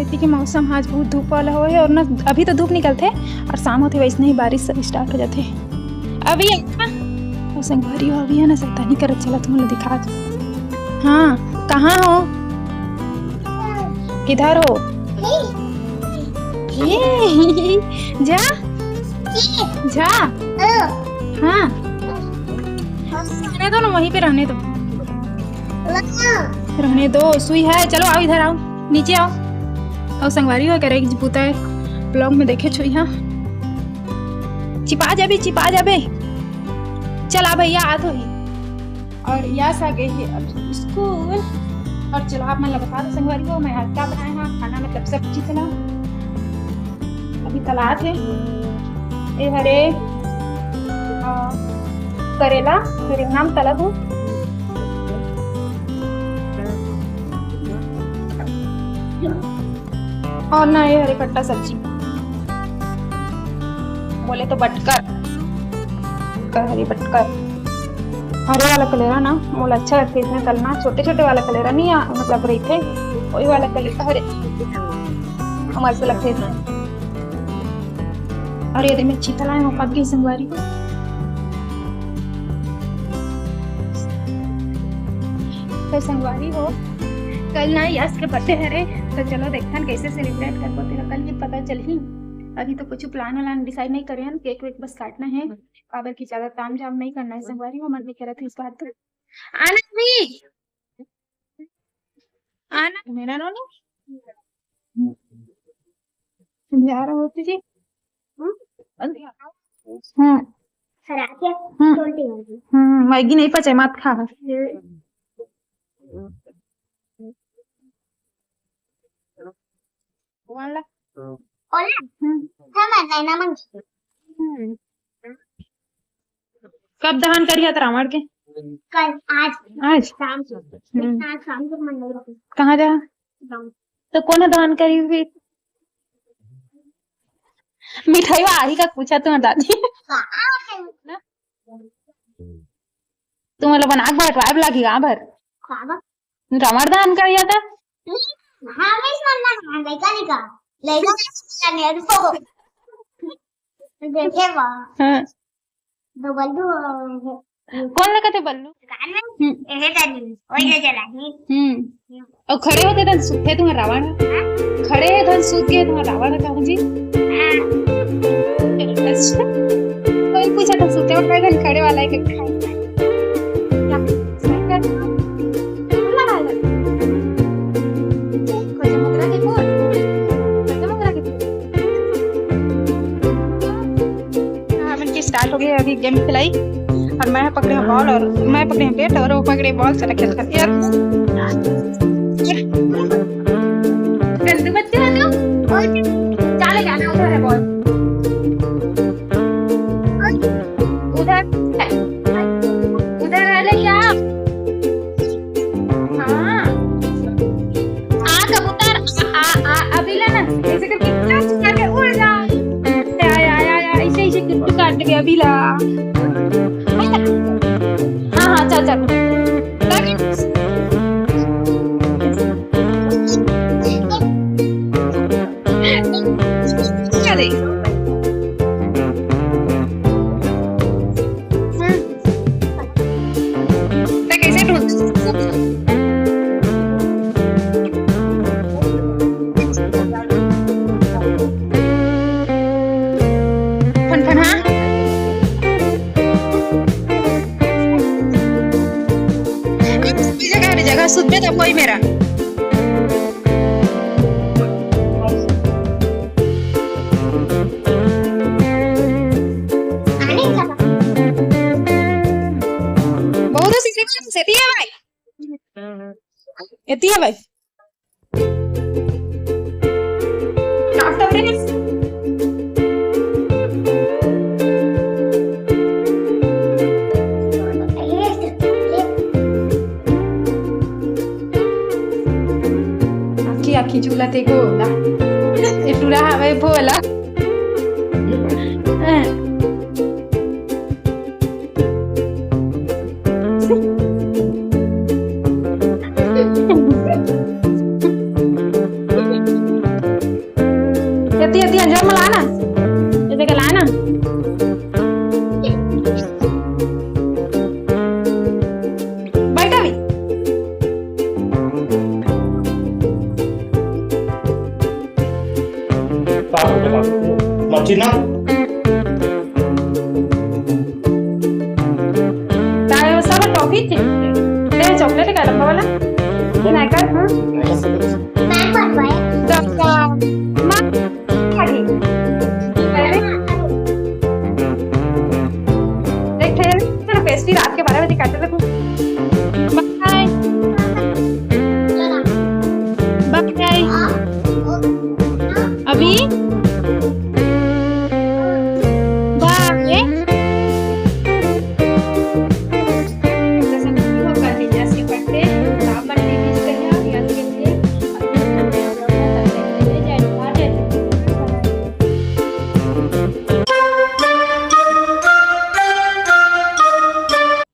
बरसाती के मौसम आज बहुत धूप वाला हो है और ना अभी तो धूप निकलते और शाम होते वैसे ही बारिश सब स्टार्ट हो जाते। अभी संगवारी हो अभी है ना शैतानी करत चला तुम लोग दिखा दो। हाँ कहाँ हो, किधर हो? जा जा। हाँ रहने दो ना, वहीं पे रहने दो, रहने दो। सुई है, चलो आओ इधर आओ, नीचे आओ। और संगवारी हो करे पूता है ब्लॉग में देखे छो। यहाँ चिपा जाबे चिपा जाबे। चला भैया आ तो ही। और यस आ गई है अब स्कूल। और चलो आप मतलब बता दो संगवारी को मैं आज क्या बनाया है खाना, मतलब सब्जी चला अभी तला थे ए हरे करेला, मेरे नाम तला दो। और ना ये हरे खट्टा सब्जी, बोले तो बटकर, हरी बटकर। हरे वाला कलेरा ना मोला अच्छा लगता है इसमें तलना, छोटे छोटे वाला कलेरा नहीं मतलब रही थे वही वाला कलेरा हरे हमारे से लगते थे। और ये मिर्ची तलाए हो पक गई संगवारी। तो संगवारी हो कल ना यस के बर्थडे है रे, तो चलो देखते कैसे सेलिब्रेट कर पाते हैं कल, ये पता चल ही। अभी तो कुछ प्लान वालान डिसाइड नहीं करे हैं, केक वेक बस काटना है, काबर की ज्यादा ताम झाम नहीं करना है। संगवारी वो मन नहीं कह रहा था इस बात तो आना भी आना मेरा नो जा रहा होती जी। मैगी नहीं पचे मत खा। कब दहन करिए रावण के? कल आज शाम को कहाँ जा तो कौन दहन करी फिर? मिठाई आही का पूछा तुम्हारी दादी। तुम्हाला बना भर लगी गा भर रावण दहन करिया था। कौन लगा थे बल्लू? और खड़े होते धन सूखे तुम्हारा रावण, खड़े है धन सूख गए तुम्हारा रावण कहूँ जी। कोई पूछा था सूखे और खड़े वाला है स्टार्ट हो गया। अभी गेम खिलाई और मैं पकड़े बॉल और मैं पकड़े बैट और वो पकड़े बॉल चला खेल कर यार बच्चे हैं तो चले जाना उधर है बॉल उधर उधर है क्या? हाँ आ कबूतर आ अभी लेना ऐसे करके उड़ जा। किट्टू काट गया अभी ला। हाँ चल चल चले कैसे जगह सुध में तो कोई मेरा बहुत सेती है भाई, एती है भाई आखी झूला ते गोला इटूरा हवे बोला चिन्ह सब टॉफी थे चॉकलेट का डब्बा वाला नहीं कर हाँ